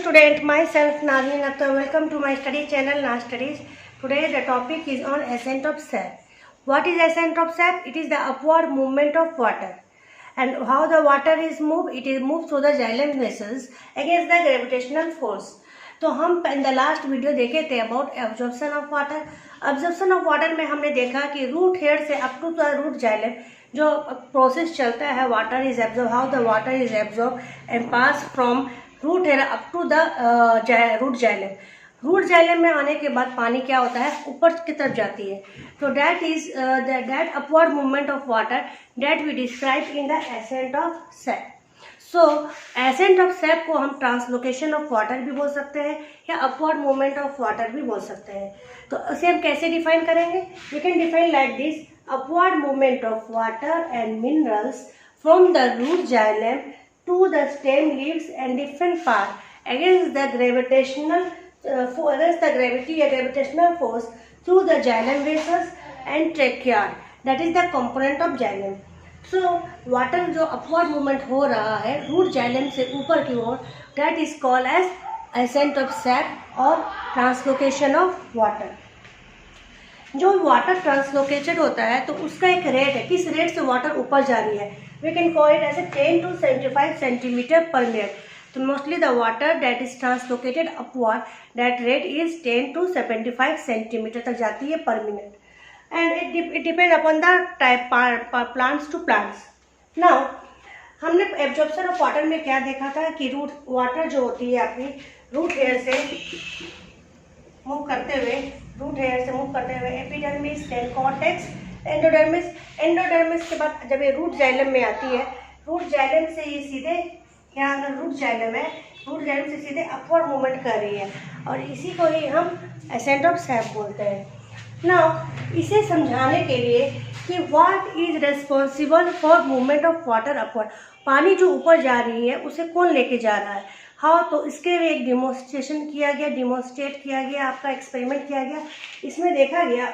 student, myself Nazmin Akhtar. Welcome to my study channel Naz Studies. Today the topic is on ascent of sap. What is ascent of sap? It is the upward movement of water. And how the water is moved? It is moved through the xylem vessels against the gravitational force. तो हम in the last video देखे थे about absorption of water. Absorption of water में हमने देखा कि root hair से up to the root xylem जो प्रोसेस चलता है, water is absorb, how the water is absorb and pass from root hair up to the root xylem. Root xylem में आने के बाद पानी क्या होता है, ऊपर की तरफ जाती है. तो that is that upward movement of water that we describe in the ascent of sap. So ascent of sap को हम ट्रांसलोकेशन ऑफ वाटर भी बोल सकते हैं या अपवर्ड मूवमेंट ऑफ वाटर भी बोल सकते हैं. तो उसे हम कैसे डिफाइन करेंगे? We can define like this: upward movement of water and minerals from the root xylem to the stem leaves and different part against the gravitational against the gravity or gravitational force through the xylem vessels and trachea. That is the component of xylem. So water जो upward movement हो रहा है root xylem से ऊपर की ओर, that is called as ascent of sap और translocation of water. जो water translocated होता है तो उसका एक रेट है, किस रेट से वाटर ऊपर जा रही है. We can call it as 10 to 75 centimetre per minute. तो mostly the water that is translocated upward, that rate is 10 to 75 centimetre तक जाती है per minute. And it depend upon the type plants to plants. Now हमने absorption of water में क्या देखा था कि रूट वाटर जो होती है आपकी रूट हेयर से मूव करते हुए epidermis, then cortex, endodermis. Endodermis के बाद जब ये रूट जाइलम में आती है, रूट जाइलम से ये सीधे यहाँ अगर रूट जाइलम है, रूट जाइलम से सीधे अपवर्ड मूवमेंट कर रही है और इसी को ही हम एसेंट ऑफ सैप बोलते हैं. नाउ इसे समझाने के लिए कि what is responsible for movement of water upward, पानी जो ऊपर जा रही है उसे कौन लेके जा रहा है, हाँ, तो इसके लिए एक डिमोन्स्ट्रेट किया गया, आपका एक्सपेरिमेंट किया गया. इसमें देखा गया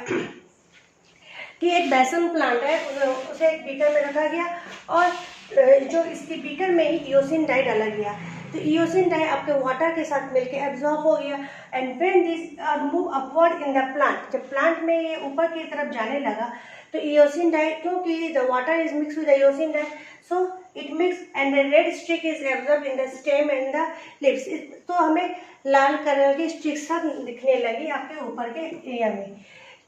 कि एक बेसन प्लांट है, उसे एक बीकर में रखा गया और जो इसके बीकर में ही इयोसिन डाई डाला गया. तो इयोसिन डाई आपके वाटर के साथ मिलकर एब्जॉर्ब हो गया and when this move upward in the plant, जब प्लांट में ये ऊपर की तरफ जाने लगा तो इयोसिन डाई, क्योंकि the water is mix with eosin dye, so it mix and the red streak is absorb in the stem and the lips. तो हमें लाल कलर की स्ट्रिक सब दिखने लगी आपके ऊपर के एरिया में.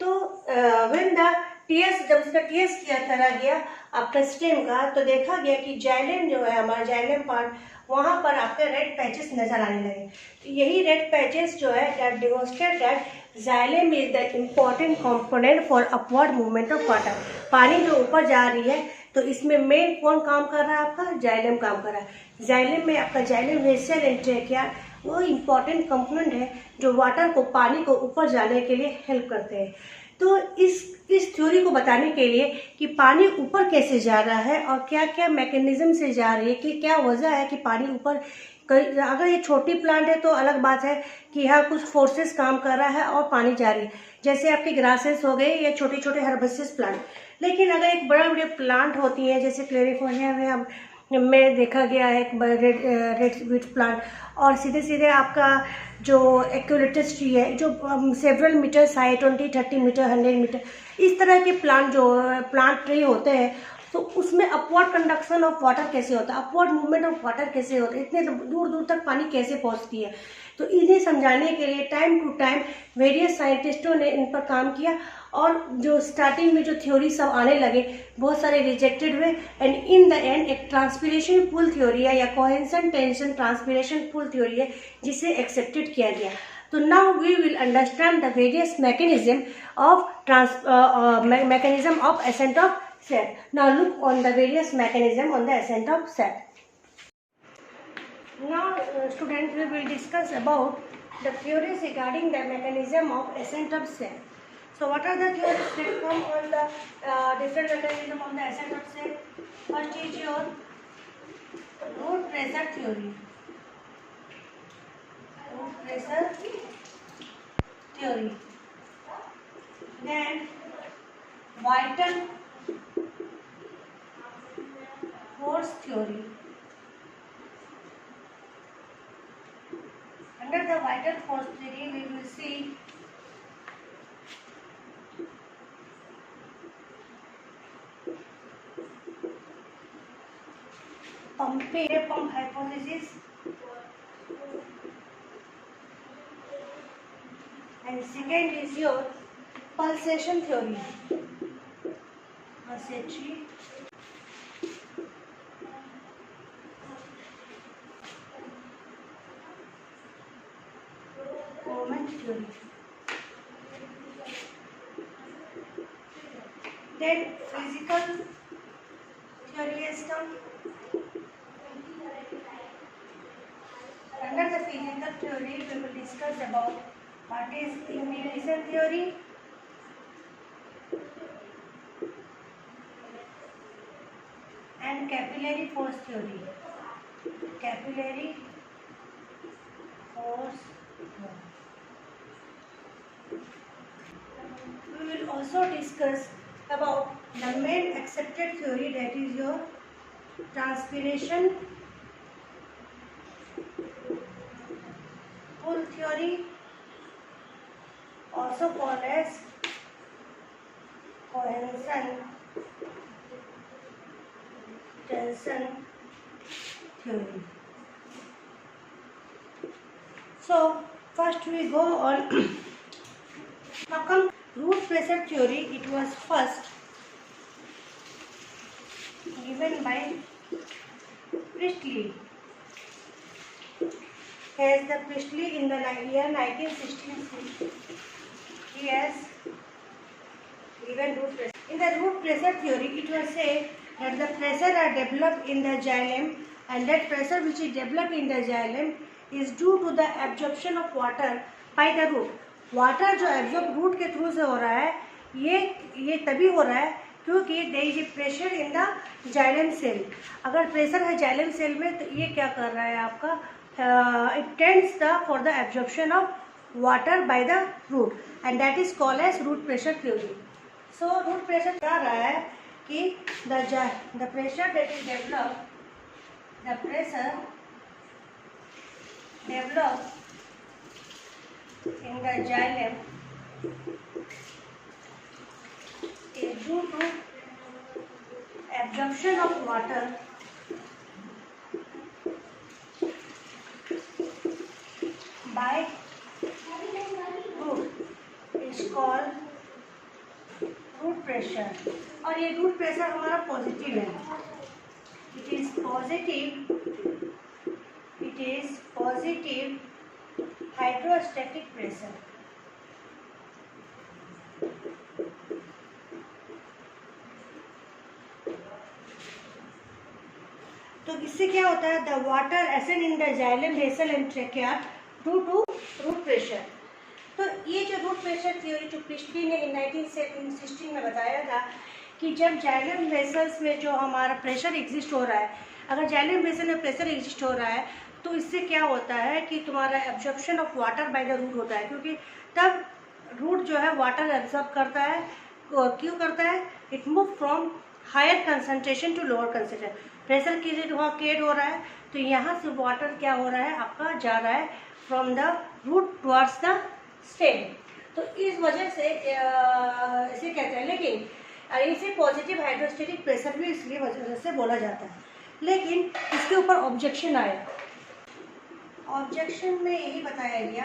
तो व्हेन द टीएस, जब उसका टीएस करा गया आपका स्टेम का, तो देखा गया कि जाइलम जो है हमारा जाइलम पार्ट, वहाँ पर आपके रेड पैचेस नजर आने लगे. तो यही रेड पैचेस जो है that demonstrate that xylem is the important component for upward movement of water. पानी जो ऊपर जा रही है तो इसमें मेन कौन काम कर रहा है, आपका जाइलम काम कर रहा है. जाइलम में आपका जाइलम वेसल एंड ट्रेकिया वो इम्पॉर्टेंट कंपोनेंट है जो वाटर को, पानी को ऊपर जाने के लिए हेल्प करते हैं. तो इस थ्योरी को बताने के लिए कि पानी ऊपर कैसे जा रहा है और क्या क्या मैकेनिज्म से जा रही है, कि क्या वजह है कि पानी ऊपर, अगर ये छोटी प्लांट है तो अलग बात है कि यहाँ कुछ फोर्सेस काम कर रहा है और पानी जा रही है, जैसे आपके ग्रासेस हो गए या छोटे छोटे हर्बेसियस प्लांट. लेकिन अगर एक बड़ा बड़े प्लांट होती है जैसे क्लेरिफोर्निया में देखा गया है एक रेड प्लांट, और सीधे सीधे आपका जो एक्यूलेटस ट्री है जो several meters high, 20-30 meter, 100 meter, इस तरह के प्लांट ट्री होते हैं, तो उसमें अपवर्ड कंडक्शन ऑफ वाटर कैसे होता है, अपवर्ड मूवमेंट ऑफ वाटर कैसे होता है, इतने दूर दूर तक पानी कैसे पहुंचती है. तो इन्हें समझाने के लिए टाइम टू टाइम वेरियस साइंटिस्टों ने इन पर काम किया और जो स्टार्टिंग में जो थ्योरी सब आने लगे बहुत सारे रिजेक्टेड हुए एंड इन द एंड एक ट्रांसपिरेशन पूल थ्योरी है या cohesion tension transpiration pull theory है जिसे एक्सेप्टेड किया गया. तो now we will understand the various mechanism of ascent of sap. Now look on the various mechanism on the ascent of sap. Now students, we will discuss about the theories regarding the mechanism of ascent of sap. So what are the theories that come on the different mechanism of the ascent of sap? First is your root pressure theory. Root pressure theory. Then vital force theory. Under the vital force theory, we will see pump hypothesis and second is your pulsation theory. Pulsatory moment theory. Then physical theory is done. Under the physical theory, we will discuss about what is ignition theory, and capillary force theory. Capillary force theory. We will also discuss about the main accepted theory, that is your transpiration pull theory, also called as Cohenson tension theory. So first we go on. Now come root pressure theory. It was first given by Priestley. As the Priestley in the year 1916, he has given root pressure. In the root pressure theory, it was said that the pressure are developed in the xylem, and that pressure which is developed in the xylem is due to the absorption of water by the root. Water जो absorb root के through से हो रहा है, ये तभी हो रहा है क्योंकि there is a pressure in the xylem cell. अगर प्रेशर है जाइलम सेल में तो ये क्या कर रहा है आपका, it tends the for the absorption of water by the root, and that is called as root pressure theory. So root pressure क्या रहा है कि the pressure that is developed, the pressure developed in the xylem is due to absorption of water by root, is called root pressure. और ये root pressure हमारा positive है. It is positive hydrostatic pressure. तो इससे क्या होता है, the water ascend in the xylem vessel and trachea due to root pressure. तो ये जो रूट प्रेशर थ्योरी जो प्रिस्टली ने 1916 में बताया था कि जब जाइलम वेसल्स में जो हमारा प्रेशर एग्जिस्ट हो रहा है, अगर जाइलम वेसल में प्रेशर एग्जिस्ट हो रहा है तो इससे क्या होता है कि तुम्हारा absorption of water by the root होता है, क्योंकि तब रूट जो है वाटर एब्जॉर्ब करता है. क्यों करता है, it move from higher concentration to lower concentration. Pressure की वहाँ क्रिएट हो रहा है तो यहाँ से वाटर क्या हो रहा है आपका जा रहा है from the root towards the stem. तो इस वजह से इसे कहते हैं, लेकिन इसे पॉजिटिव हाइड्रोस्टेटिक प्रेशर भी इसलिए वजह से बोला जाता है. लेकिन इसके ऊपर ऑब्जेक्शन आया. ऑब्जेक्शन में यही बताया गया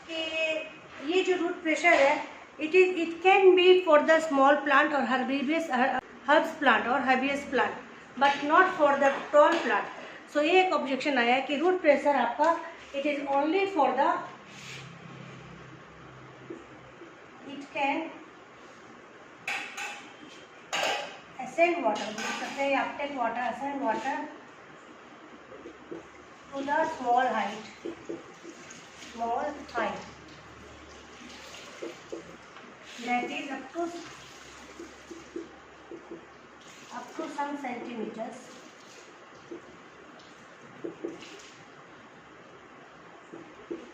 कि ये जो रूट प्रेशर है it can be for the small plant और हर्ब्स प्लांट और herbaceous plant, but not for the tall plant. So ये एक ऑब्जेक्शन आया कि रूट प्रेशर आपका it is only for the, it can ascend water, सकते हैं uptake water, ascend water to the small height, that is up to some centimeters.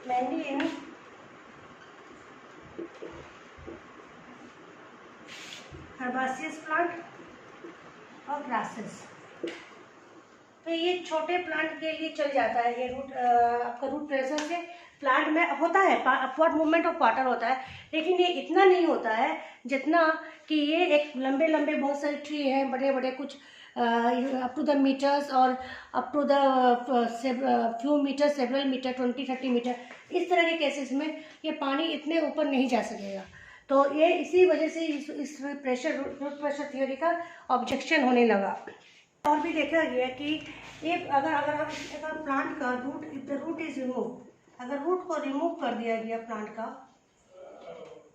Mainly in herbaceous plant और grasses. तो ये छोटे plant के लिए चल जाता है ये रूट आपका रूट प्रेशर से. प्लांट में होता है, अपवर्ड मूवमेंट ऑफ वाटर होता है, लेकिन ये इतना नहीं होता है जितना कि ये एक लंबे लंबे बहुत सारे ट्री हैं, बड़े बड़े कुछ अप टू द मीटर्स और up to the few meter, several meter, 20-30 meter, इस तरह के केसेस में ये पानी इतने ऊपर नहीं जा सकेगा। तो ये इसी वजह से इस प्रेशर, रूट प्रेशर थ्योरी का ऑब्जेक्शन होने लगा। और भी देखा गया कि ये अगर प्लांट का root, if the root is remove, अगर रूट को रिमूव कर दिया गया प्लांट का,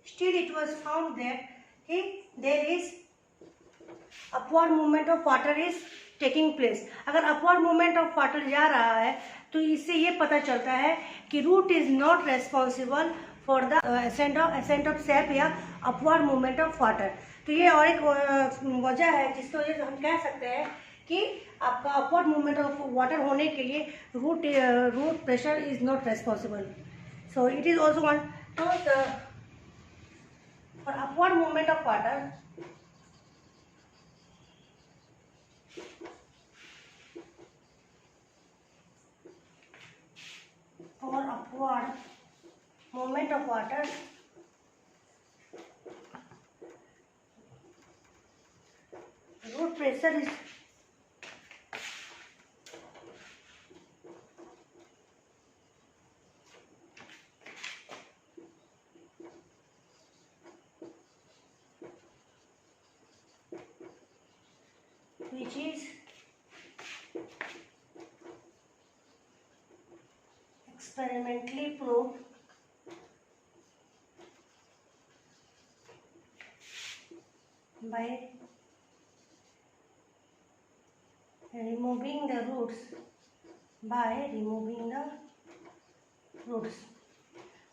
still it was found that कि there is upward movement of water is taking place. अगर अपवर्ड मूवमेंट ऑफ वाटर जा रहा है तो इससे ये पता चलता है कि root is not responsible for the ascent of sap या अपवर्ड मूवमेंट ऑफ वाटर। तो ये और एक वजह है जिसकी वजह से हम कह सकते हैं कि आपका अपवर्ड मूवमेंट ऑफ वाटर होने के लिए root pressure is not responsible. So it is also one तो for upward movement of water, for upward movement of water, root pressure is which is experimentally proved by removing the roots,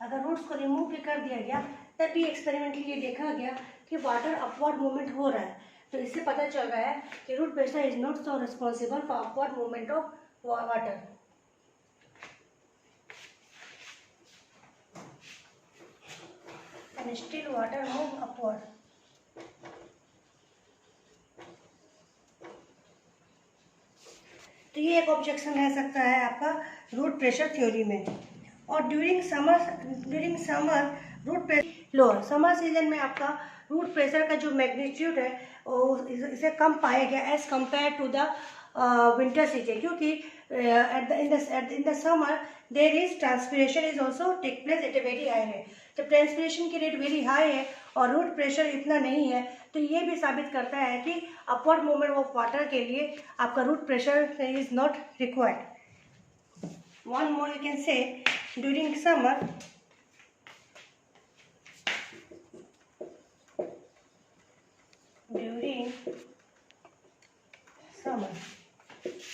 अगर roots को remove भी कर दिया गया तब भी experimentally ये देखा गया कि वाटर अपवर्ड मूवमेंट हो रहा है। तो इससे पता चल रहा है कि root pressure is not so responsible for upward movement of water. And still water move upward. तो ये एक ऑब्जेक्शन रह सकता है आपका रूट प्रेशर थ्योरी में। और during summer root pressure lower, summer season में आपका रूट प्रेशर का जो मैग्नीट्यूड है इसे कम पाया गया as compare to the winter season, क्योंकि in the summer there is transpiration is also take place at a very high rate. जब ट्रांसपिरेशन की रेट वेरी हाई है और रूट प्रेशर इतना नहीं है तो ये भी साबित करता है कि अपवर्ड मूवमेंट ऑफ वाटर के लिए आपका root pressure is not required. One more you can say during summer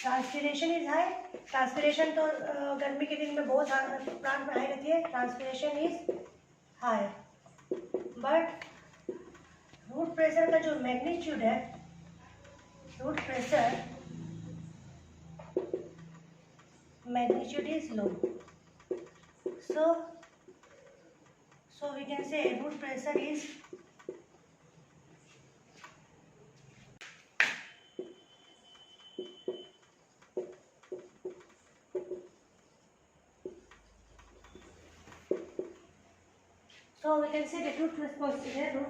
transpiration is high. Transpiration तो गर्मी के दिन में बहुत प्लांट में हाई रहती है, transpiration is high, but root pressure का जो मैग्नीट्यूड है, root pressure magnitude is low. So we can say root pressure is so we can say that root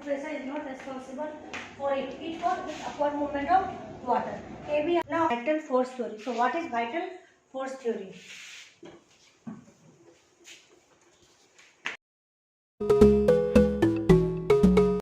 pressure is not responsible for it for upward movement of water. Maybe now vital force theory. So what is vital force theory?